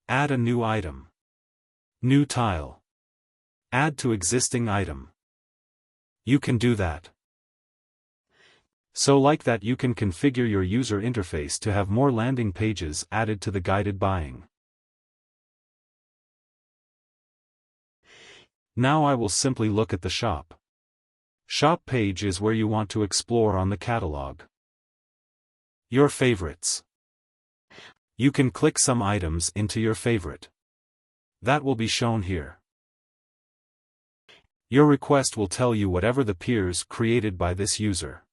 Add a new item. New tile. Add to existing item. You can do that. So like that you can configure your user interface to have more landing pages added to the guided buying. Now I will simply look at the shop. Shop page is where you want to explore on the catalog. Your favorites. You can click some items into your favorite. That will be shown here. Your request will tell you whatever the peers created by this user.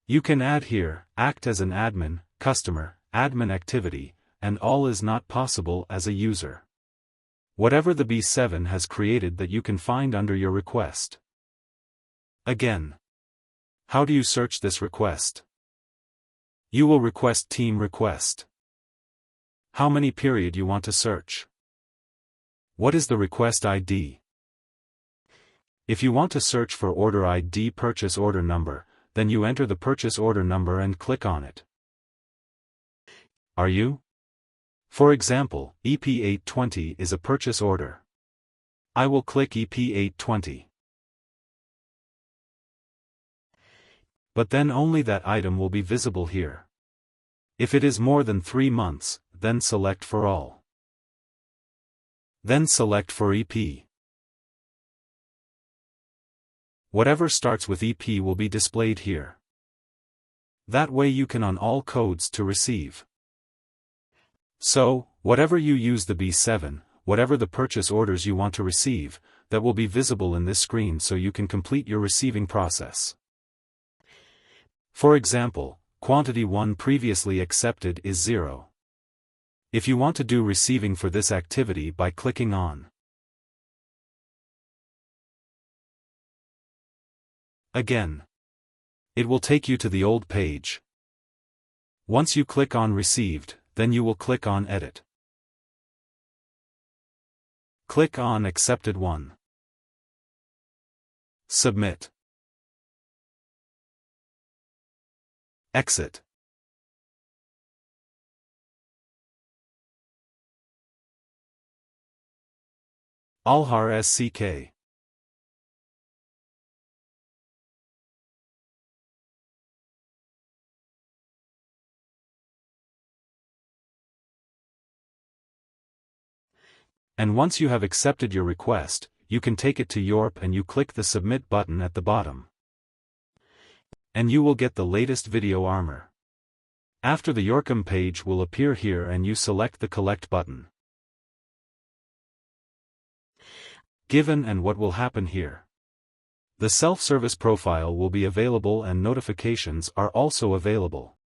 You can add here, act as an admin, customer, admin activity, and all is not possible as a user. Whatever the B7 has created that you can find under your request. Again. How do you search this request? You will request team request. How many period you want to search? What is the request ID? If you want to search for order ID purchase order number, then you enter the purchase order number and click on it. Are you? For example, EP820 is a purchase order. I will click EP820. But then only that item will be visible here. If it is more than 3 months, then select for all. Then select for EP. Whatever starts with EP will be displayed here. That way you can on all codes to receive. So, whatever you use the B7, whatever the purchase orders you want to receive, that will be visible in this screen so you can complete your receiving process. For example, quantity 1 previously accepted is 0. If you want to do receiving for this activity by clicking on again, it will take you to the old page. Once you click on Received, then you will click on Edit. Click on Accepted 1. Submit. Exit. Alhar SCK. And once you have accepted your request, you can take it to Yorp and you click the Submit button at the bottom. And you will get the latest video armor. After the Yorkum page will appear here and you select the Collect button. Given and what will happen here. The self-service profile will be available and notifications are also available.